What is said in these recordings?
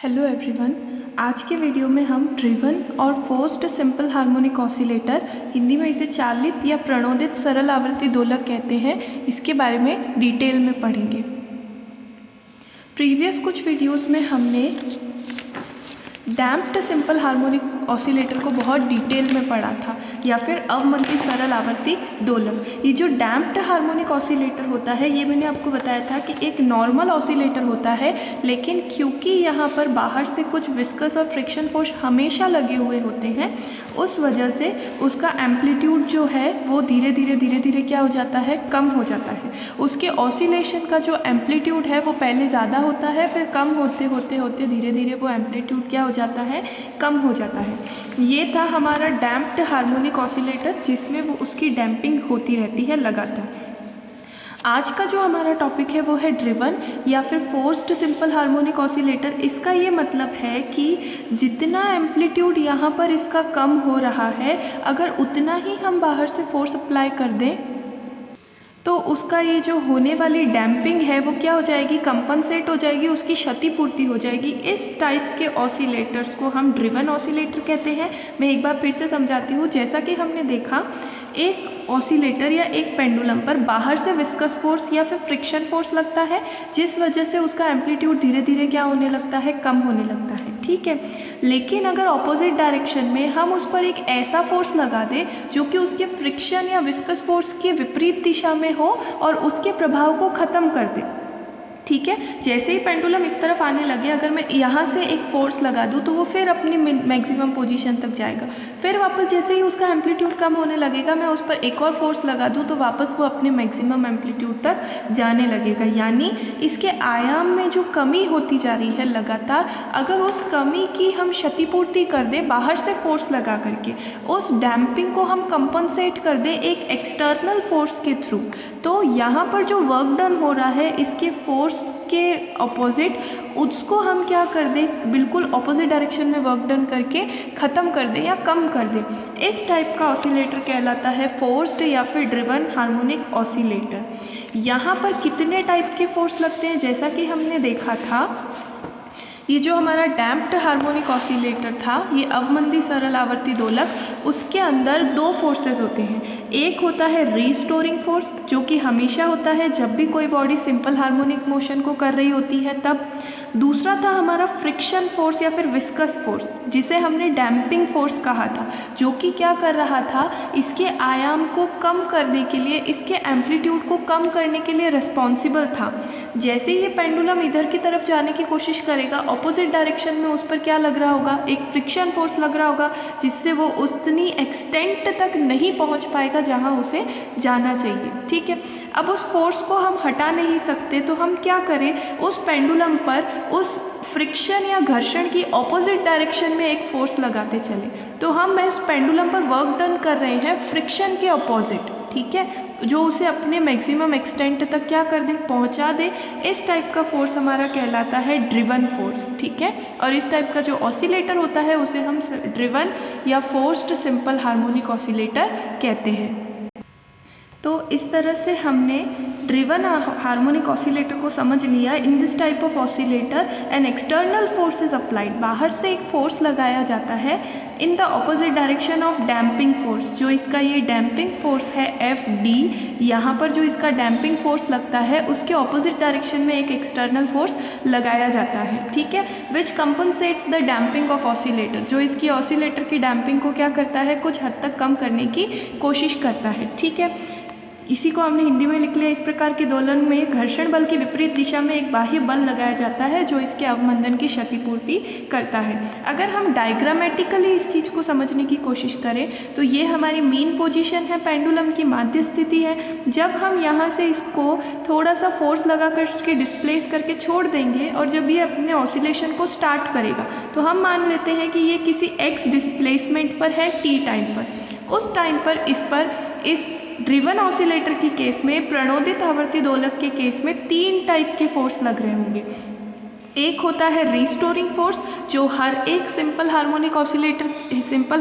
Hello everyone. आज के video में हम ड्रिवन और forced simple harmonic oscillator, Hindi में इसे चालित या प्रणोदित सरल आवर्ती दोलक कहते हैं, इसके बारे में डिटेल में पढ़ेंगे। प्रीवियस कुछ वीडियोस में हमने डैम्प्ड सिंपल हार्मोनिक ऑसिलेटर को बहुत डिटेल में पढ़ा था, या फिर अवमंदित सरल आवर्ती दोलक। ये जो डैम्प्ड हार्मोनिक ऑसिलेटर होता है, ये मैंने आपको बताया था कि एक नॉर्मल ऑसिलेटर होता है, लेकिन क्योंकि यहाँ पर बाहर से कुछ विस्कस और फ्रिक्शन फोर्स हमेशा लगे हुए होते हैं, उस वजह से उसका एम्पलीट्यूड जो है वो धीरे धीरे क्या हो जाता है, कम हो जाता है। उसके ऑसिलेशन का जो एम्पलीट्यूड है वो पहले ज़्यादा होता है, फिर कम होते होते धीरे धीरे वो एम्पलीट्यूड क्या हो जाता है, कम हो जाता है। ये था हमारा डैम्प्ड हार्मोनिक ऑसिलेटर, जिसमें वो उसकी डैम्पिंग होती रहती है लगातार। आज का जो हमारा टॉपिक है वो है ड्रिवन या फिर फोर्स्ड सिंपल हार्मोनिक ऑसिलेटर। इसका ये मतलब है कि जितना एम्पलीट्यूड यहाँ पर इसका कम हो रहा है, अगर उतना ही हम बाहर से फोर्स अप्लाई कर दें तो उसका ये जो होने वाली डैम्पिंग है वो क्या हो जाएगी, कंपनसेट हो जाएगी, उसकी क्षतिपूर्ति हो जाएगी। इस टाइप के ऑसिलेटर्स को हम ड्रिवन ऑसिलेटर कहते हैं। मैं एक बार फिर से समझाती हूँ। जैसा कि हमने देखा, एक ऑसिलेटर या एक पेंडुलम पर बाहर से विस्कस फोर्स या फिर फ्रिक्शन फोर्स लगता है, जिस वजह से उसका एम्पलीट्यूड धीरे धीरे क्या होने लगता है, कम होने लगता है। ठीक है, लेकिन अगर ऑपोजिट डायरेक्शन में हम उस पर एक ऐसा फोर्स लगा दें जो कि उसके फ्रिक्शन या विस्कस फोर्स के विपरीत दिशा में हो और उसके प्रभाव को ख़त्म कर दे। ठीक है, जैसे ही पेंडुलम इस तरफ आने लगे, अगर मैं यहाँ से एक फोर्स लगा दूँ तो वो फिर अपनी मैक्सिमम पोजीशन तक जाएगा। फिर वापस जैसे ही उसका एम्पलीट्यूड कम होने लगेगा, मैं उस पर एक और फोर्स लगा दूँ तो वापस वो अपने मैक्सिमम एम्पलीट्यूड तक जाने लगेगा। यानी इसके आयाम में जो कमी होती जा रही है लगातार, अगर उस कमी की हम क्षतिपूर्ति कर दें बाहर से फोर्स लगा करके, उस डैम्पिंग को हम कंपनसेट कर दें एक एक्सटर्नल फोर्स के थ्रू, तो यहाँ पर जो वर्क डन हो रहा है इसके फोर्स के ऑपोजिट, उसको हम क्या कर दें, बिल्कुल ऑपोजिट डायरेक्शन में वर्क डन करके ख़त्म कर दें या कम कर दें। इस टाइप का ऑसिलेटर कहलाता है फोर्स्ड या फिर ड्रिवन हार्मोनिक ऑसिलेटर। यहाँ पर कितने टाइप के फोर्स लगते हैं, जैसा कि हमने देखा था, ये जो हमारा डैम्प्ड हार्मोनिक ऑसिलेटर था, ये अवमंदी सरल आवर्ती दोलक, उसके अंदर दो फोर्सेस होते हैं। एक होता है रीस्टोरिंग फोर्स, जो कि हमेशा होता है जब भी कोई बॉडी सिंपल हार्मोनिक मोशन को कर रही होती है तब। दूसरा था हमारा फ्रिक्शन फोर्स या फिर विस्कस फोर्स, जिसे हमने डैम्पिंग फोर्स कहा था, जो कि क्या कर रहा था, इसके आयाम को कम करने के लिए, इसके एम्पलीट्यूड को कम करने के लिए रिस्पॉन्सिबल था। जैसे ये पेंडुलम इधर की तरफ जाने की कोशिश करेगा, ऑपोजिट डायरेक्शन में उस पर क्या लग रहा होगा, एक फ्रिक्शन फोर्स लग रहा होगा, जिससे वो उतनी एक्सटेंट तक नहीं पहुंच पाएगा जहां उसे जाना चाहिए। ठीक है, अब उस फोर्स को हम हटा नहीं सकते, तो हम क्या करें, उस पेंडुलम पर उस फ्रिक्शन या घर्षण की ऑपोजिट डायरेक्शन में एक फोर्स लगाते चले। तो हम इस पेंडुलम पर वर्क डन कर रहे हैं फ्रिक्शन के ऑपोजिट। ठीक है, जो उसे अपने मैक्सिमम एक्सटेंट तक क्या कर दे, पहुंचा दे। इस टाइप का फोर्स हमारा कहलाता है ड्रिवन फोर्स। ठीक है, और इस टाइप का जो ऑसिलेटर होता है उसे हम ड्रिवन या फोर्स्ड सिंपल हार्मोनिक ऑसिलेटर कहते हैं। तो इस तरह से हमने ड्रिवन हार्मोनिक ऑसिलेटर को समझ लिया। In this type of oscillator an external force is applied, बाहर से एक फोर्स लगाया जाता है in the opposite direction of damping force. जो इसका ये डैम्पिंग फोर्स है FD, यहाँ पर जो इसका डैम्पिंग फोर्स लगता है उसके ऑपोजिट डायरेक्शन में एक एक्सटर्नल फोर्स लगाया जाता है। ठीक है, विच कंपनसेट्स द डैम्पिंग ऑफ ऑसिलेटर, जो इसकी ऑसिलेटर की डैम्पिंग को क्या करता है, कुछ हद तक कम करने की कोशिश करता है। ठीक है, इसी को हमने हिंदी में लिख लिया। इस प्रकार के दोलन में घर्षण बल की विपरीत दिशा में एक बाह्य बल लगाया जाता है जो इसके अवमंदन की क्षतिपूर्ति करता है। अगर हम डायग्रामेटिकली इस चीज़ को समझने की कोशिश करें तो ये हमारी मीन पोजीशन है, पेंडुलम की माध्य स्थिति है। जब हम यहाँ से इसको थोड़ा सा फोर्स लगा करके डिस्प्लेस करके छोड़ देंगे और जब ये अपने ऑसिलेशन को स्टार्ट करेगा तो हम मान लेते हैं कि ये किसी x डिस्प्लेसमेंट पर है t टाइम पर। उस टाइम पर इस ड्रिवन ऑसिलेटर की केस में, प्रणोदित आवर्ती दोलक के केस में 3 टाइप के फोर्स लग रहे होंगे। एक होता है रीस्टोरिंग फोर्स, जो हर एक सिंपल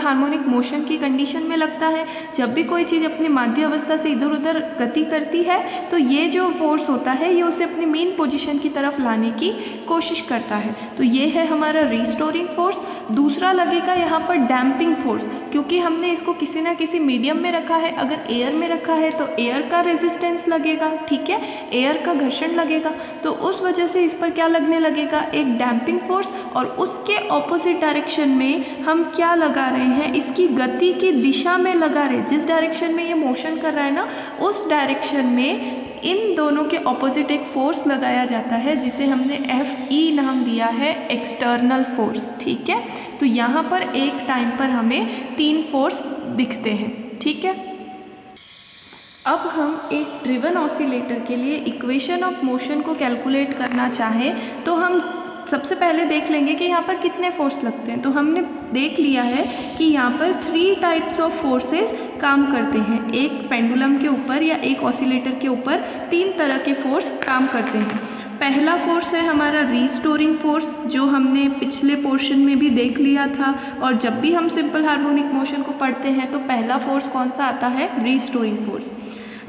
हार्मोनिक मोशन की कंडीशन में लगता है। जब भी कोई चीज़ अपनी माध्य अवस्था से इधर उधर गति करती है तो ये जो फोर्स होता है ये उसे अपनी मेन पोजीशन की तरफ लाने की कोशिश करता है। तो ये है हमारा रीस्टोरिंग फोर्स। दूसरा लगेगा यहाँ पर डैम्पिंग फोर्स, क्योंकि हमने इसको किसी ना किसी मीडियम में रखा है। अगर एयर में रखा है तो एयर का रेजिस्टेंस लगेगा, ठीक है, एयर का घर्षण लगेगा, तो उस वजह से इस पर क्या लगने लगेगा, एक डैम्पिंग फोर्स। और उसके ऑपोजिट डायरेक्शन में हम क्या लगा रहे हैं, इसकी गति की दिशा में लगा रहे हैं। जिस डायरेक्शन में ये मोशन कर रहा है ना, उस डायरेक्शन में इन दोनों के ऑपोजिट एक फोर्स लगाया जाता है, जिसे हमने FE नाम दिया है, एक्सटर्नल फोर्स, ठीक है। तो यहाँ पर एक टाइम पर हमें 3 फोर्स दिखते हैं, ठीक है। अब हम एक ड्रिवन ऑसिलेटर के लिए इक्वेशन ऑफ मोशन को कैलकुलेट करना चाहें तो हम सबसे पहले देख लेंगे कि यहाँ पर कितने फोर्स लगते हैं। तो हमने देख लिया है कि यहाँ पर 3 टाइप्स ऑफ फोर्सेस काम करते हैं। एक पेंडुलम के ऊपर या एक ऑसिलेटर के ऊपर 3 तरह के फोर्स काम करते हैं। पहला फोर्स है हमारा रीस्टोरिंग फोर्स, जो हमने पिछले पोर्शन में भी देख लिया था। और जब भी हम सिंपल हार्मोनिक मोशन को पढ़ते हैं तो पहला फोर्स कौन सा आता है, रीस्टोरिंग फोर्स।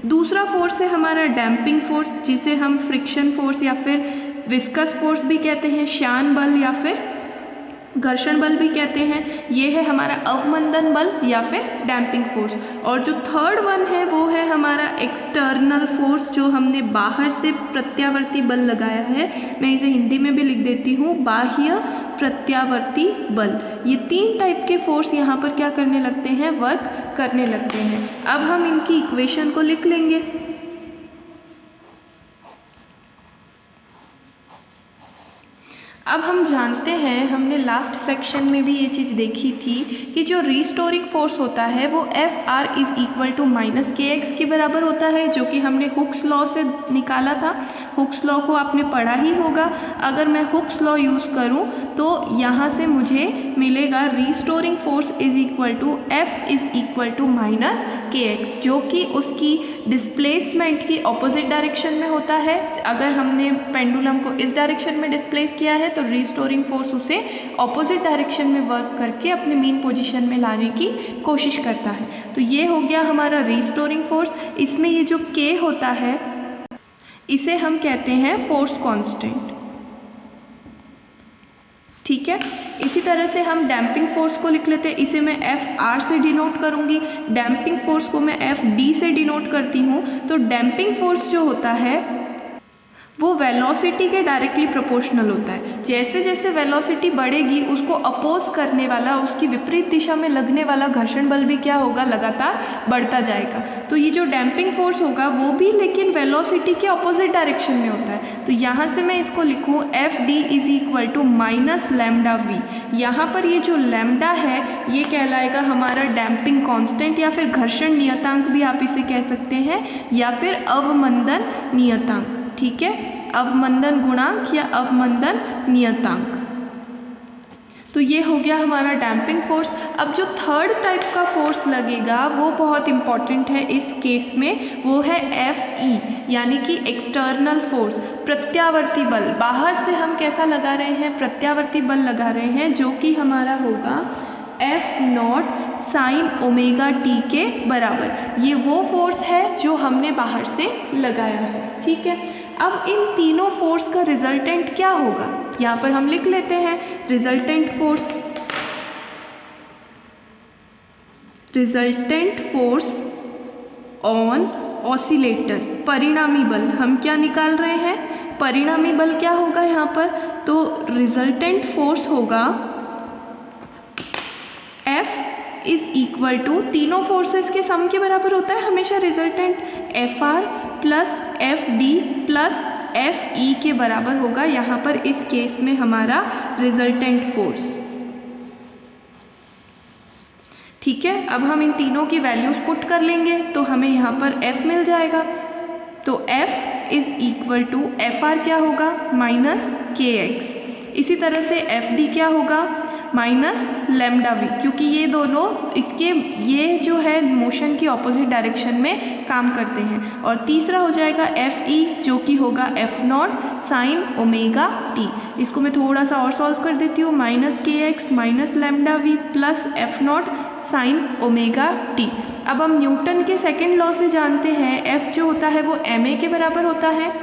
दूसरा फोर्स है हमारा डैम्पिंग फोर्स, जिसे हम फ्रिक्शन फोर्स या फिर विस्कस फोर्स भी कहते हैं, श्यान बल या फिर घर्षण बल भी कहते हैं। ये है हमारा अवमंदन बल या फिर डैम्पिंग फोर्स। और जो थर्ड वन है वो है हमारा एक्सटर्नल फोर्स, जो हमने बाहर से प्रत्यावर्ती बल लगाया है। मैं इसे हिंदी में भी लिख देती हूँ, बाह्य प्रत्यावर्ती बल। ये 3 टाइप के फोर्स यहाँ पर क्या करने लगते हैं, वर्क करने लगते हैं। अब हम इनकी इक्वेशन को लिख लेंगे। अब हम जानते हैं, हमने लास्ट सेक्शन में भी ये चीज़ देखी थी कि जो रीस्टोरिंग फोर्स होता है वो Fr is equal to -kx के बराबर होता है, जो कि हमने हुक्स लॉ से निकाला था। हुक्स लॉ को आपने पढ़ा ही होगा। अगर मैं हुक्स लॉ यूज़ करूं तो यहाँ से मुझे मिलेगा restoring force is equal to F is equal to -kx, जो कि उसकी डिस्प्लेसमेंट की ऑपोजिट डायरेक्शन में होता है। अगर हमने पेंडुलम को इस डायरेक्शन में डिस्प्लेस किया है तो रीस्टोरिंग फोर्स उसे ऑपोजिट डायरेक्शन में वर्क करके अपने मेन पोजीशन में लाने की कोशिश करता है। तो ये हो गया हमारा रीस्टोरिंग फोर्स। इसमें ये जो K होता है इसे हम कहते हैं फोर्स कांस्टेंट, ठीक है। इसी तरह से हम डैम्पिंग फोर्स को लिख लेते हैं। इसे मैं Fr से डिनोट करूंगी, डैम्पिंग फोर्स को मैं Fd से डिनोट करती हूँ। तो डैम्पिंग फोर्स जो होता है वो वेलोसिटी के डायरेक्टली प्रोपोर्शनल होता है। जैसे जैसे वेलोसिटी बढ़ेगी उसको अपोज करने वाला, उसकी विपरीत दिशा में लगने वाला घर्षण बल भी क्या होगा, लगातार बढ़ता जाएगा। तो ये जो डैम्पिंग फोर्स होगा वो भी लेकिन वेलोसिटी के अपोजिट डायरेक्शन में होता है। तो यहाँ से मैं इसको लिखूँ Fd is equal to -λv। यहाँ पर ये जो लैम्डा है ये कहलाएगा हमारा डैम्पिंग कांस्टेंट या फिर घर्षण नियतांक भी आप इसे कह सकते हैं, या फिर अवमंदन नियतांक, ठीक है, अवमंदन गुणांक या अवमंदन नियतांक। तो ये हो गया हमारा डैम्पिंग फोर्स। अब जो थर्ड टाइप का फोर्स लगेगा वो बहुत इंपॉर्टेंट है इस केस में, वो है Fe, यानी कि एक्सटर्नल फोर्स, प्रत्यावर्ती बल। बाहर से हम कैसा लगा रहे हैं, प्रत्यावर्ती बल लगा रहे हैं, जो कि हमारा होगा F0 साइन ओमेगा t के बराबर। ये वो फोर्स है जो हमने बाहर से लगाया है, ठीक है। अब इन तीनों फोर्स का रिजल्टेंट क्या होगा, यहाँ पर हम लिख लेते हैं। रिजल्टेंट फोर्स ऑन ऑसिलेटर, परिणामी बल। हम क्या निकाल रहे हैं, परिणामी बल क्या होगा यहाँ पर, तो रिजल्टेंट फोर्स होगा F इज इक्वल टू, तीनों फोर्सेस के सम के बराबर होता है हमेशा resultant, Fr plus Fd plus Fe के बराबर होगा यहाँ पर इस केस में हमारा रिजल्टेंट फोर्स, ठीक है। अब हम इन तीनों की वैल्यूज पुट कर लेंगे तो हमें यहाँ पर F मिल जाएगा। तो F is equal to Fr क्या होगा, -kx, इसी तरह से एफ डी क्या होगा, माइनस लैम्डा वी, क्योंकि ये दोनों ये जो है मोशन की ऑपोजिट डायरेक्शन में काम करते हैं। और तीसरा हो जाएगा एफ ई, जो कि होगा F naught sine omega T. इसको मैं थोड़ा सा और सॉल्व कर देती हूँ, माइनस के x minus lambda we plus F naught sine omega t. अब हम न्यूटन के सेकेंड लॉ से जानते हैं एफ जो होता है वो एम ए के बराबर होता है।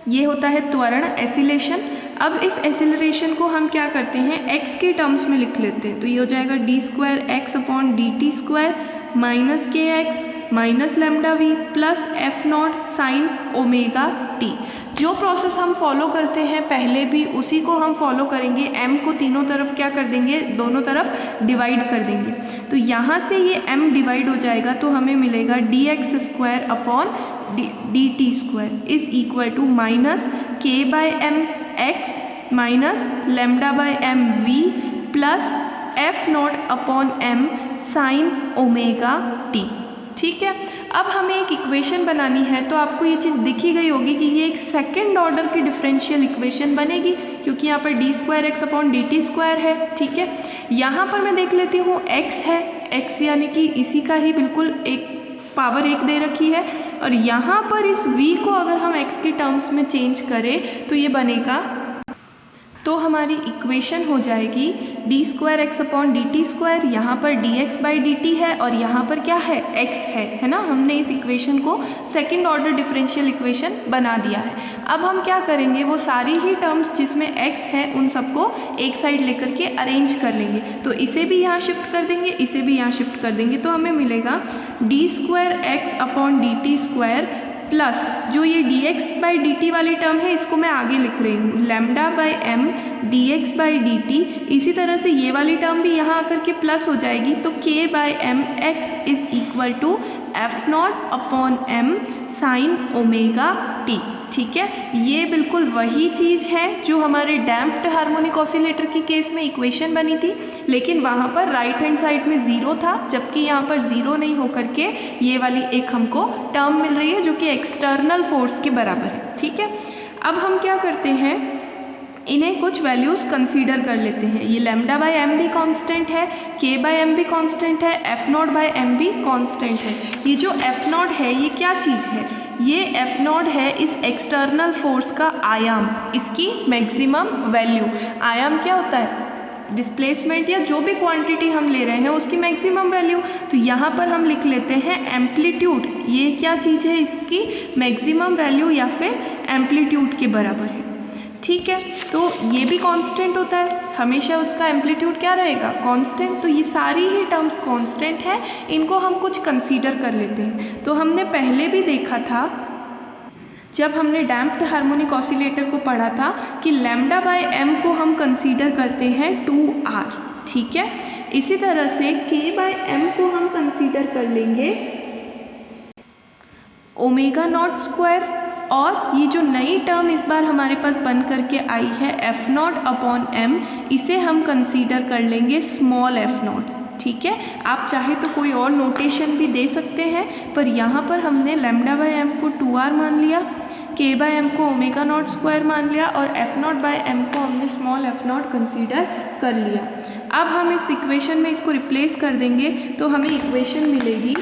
ये होता है त्वरण, एसिलेशन। अब इस एसिलरेशन को हम क्या करते हैं, x के टर्म्स में लिख लेते हैं। तो ये हो जाएगा D square x upon D T square minus के x minus lambda we plus F naught sine omega T. जो प्रोसेस हम फॉलो करते हैं पहले भी उसी को हम फॉलो करेंगे। m को तीनों तरफ क्या कर देंगे, दोनों तरफ डिवाइड कर देंगे। तो यहाँ से ये m डिवाइड हो जाएगा तो हमें मिलेगा D X square upon D T square is equal to minus K by M X minus lambda by M V plus F naught upon M sine omega T. ठीक है, अब हमें एक इक्वेशन बनानी है। तो आपको ये चीज़ दिखी गई होगी कि ये एक सेकेंड ऑर्डर की डिफरेंशियल इक्वेशन बनेगी, क्योंकि यहाँ पर D square x upon D T square है। ठीक है, यहाँ पर मैं देख लेती हूँ एक्स है, एक्स यानी कि इसी का ही बिल्कुल एक पावर एक दे रखी है। और यहाँ पर इस v को अगर हम x के टर्म्स में चेंज करें तो ये बनेगा, तो हमारी इक्वेशन हो जाएगी D square x upon D T square. यहाँ पर D x by d T है और यहाँ पर क्या है, x है ना। हमने इस इक्वेशन को सेकंड ऑर्डर डिफरेंशियल इक्वेशन बना दिया है। अब हम क्या करेंगे, वो सारी ही टर्म्स जिसमें x है उन सबको एक साइड लेकर के अरेंज कर लेंगे। तो इसे भी यहाँ शिफ्ट कर देंगे, इसे भी यहाँ शिफ्ट कर देंगे। तो हमें मिलेगा d square x upon D T square plus जो ये d x by d t वाली टर्म है इसको मैं आगे लिख रही हूँ, lambda by m d x by d t. इसी तरह से ये वाली टर्म भी यहाँ आकर के प्लस हो जाएगी। तो k by m x is equal to f naught upon M sine omega T. ठीक है, ये बिल्कुल वही चीज़ है जो हमारे डैम्प्ड हार्मोनिक ऑसिलेटर की केस में इक्वेशन बनी थी, लेकिन वहाँ पर राइट हैंड साइड में ज़ीरो था, जबकि यहाँ पर ज़ीरो नहीं होकर के ये वाली एक हमको टर्म मिल रही है जो कि एक्सटर्नल फोर्स के बराबर है। ठीक है, अब हम क्या करते हैं, इन्हें कुछ वैल्यूज़ कंसीडर कर लेते हैं। ये लैम्डा बाई एम भी कांस्टेंट है, के बाई एम भी कांस्टेंट है, एफ नॉट बाई एम भी कांस्टेंट है। ये जो एफ नॉट है ये क्या चीज़ है, ये एफ नॉट है इस एक्सटर्नल फोर्स का आयाम, इसकी मैक्सिमम वैल्यू। आयाम क्या होता है, डिस्प्लेसमेंट या जो भी क्वांटिटी हम ले रहे हैं उसकी मैक्सिमम वैल्यू। तो यहाँ पर हम लिख लेते हैं एम्पलीट्यूड। ये क्या चीज़ है, इसकी मैक्सिमम वैल्यू या फिर एम्पलीट्यूड के बराबर है। ठीक है, तो ये भी कांस्टेंट होता है, हमेशा उसका एम्पलीट्यूड क्या रहेगा, कांस्टेंट। तो ये सारी ही टर्म्स कांस्टेंट है, इनको हम कुछ कंसीडर कर लेते हैं। तो हमने पहले भी देखा था जब हमने डैम्प्ड हार्मोनिक ऑसिलेटर को पढ़ा था कि लैम्डा बाय एम को हम कंसीडर करते हैं 2r। ठीक है, इसी तरह से k बाय एम को हम कंसीडर कर लेंगे ओमेगा नॉट स्क्वायर। और ये जो नई टर्म इस बार हमारे पास बन करके आई है एफ नॉट अपॉन एम, इसे हम कंसीडर कर लेंगे स्मॉल एफ नॉट। ठीक है, आप चाहे तो कोई और नोटेशन भी दे सकते हैं, पर यहाँ पर हमने लैम्डा बाय एम को 2r मान लिया, के बाय एम को ओमेगा नॉट स्क्वायर मान लिया और एफ नॉट बाय एम को हमने स्मॉल एफ नॉट कंसीडर कर लिया। अब हम इस इक्वेशन में इसको रिप्लेस कर देंगे तो हमें इक्वेशन मिलेगी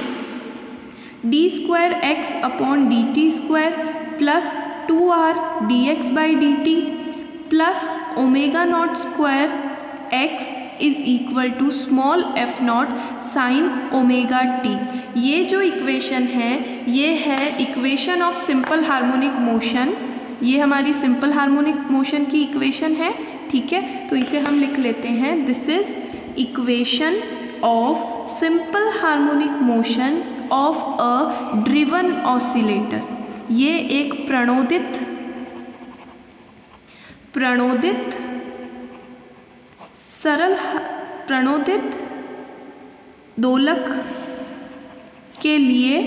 d square x upon D T square plus 2r d x by d t plus omega naught square x is equal to small f naught sine omega t. ये जो equation है ये है equation of simple harmonic motion. ये हमारी simple harmonic motion की equation है। ठीक है, तो इसे हम लिख लेते हैं, this is equation of simple harmonic motion of a driven oscillator. ये एक प्रणोदित दोलक के लिए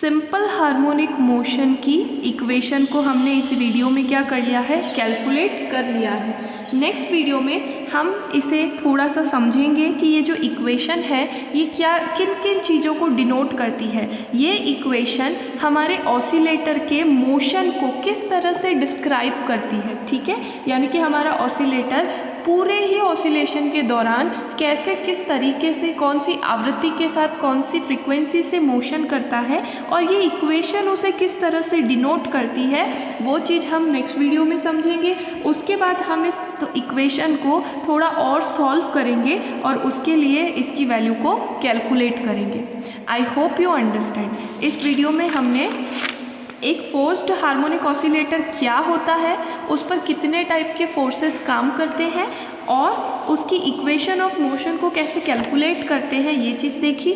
सिंपल हार्मोनिक मोशन की इक्वेशन को हमने इस वीडियो में क्या कर लिया है, कैलकुलेट कर लिया है। नेक्स्ट वीडियो में हम इसे थोड़ा सा समझेंगे कि ये जो इक्वेशन है ये क्या किन किन चीज़ों को डिनोट करती है। ये इक्वेशन हमारे ऑसिलेटर के मोशन को किस तरह से डिस्क्राइब करती है, ठीक है। यानी कि हमारा ऑसिलेटर पूरे ही ऑसिलेशन के दौरान कैसे, किस तरीके से, कौन सी आवृत्ति के साथ, कौन सी फ्रीक्वेंसी से मोशन करता है और ये इक्वेशन उसे किस तरह से डिनोट करती है, वो चीज़ हम नेक्स्ट वीडियो में समझेंगे। उसके बाद हम इस इक्वेशन को थोड़ा और सॉल्व करेंगे और उसके लिए इसकी वैल्यू को कैलकुलेट करेंगे। I hope you understand. इस वीडियो में हमने एक फोर्स्ड हार्मोनिक ऑसिलेटर क्या होता है, उस पर कितने टाइप के फोर्सेस काम करते हैं और उसकी इक्वेशन ऑफ मोशन को कैसे कैलकुलेट करते हैं, ये चीज़ देखी।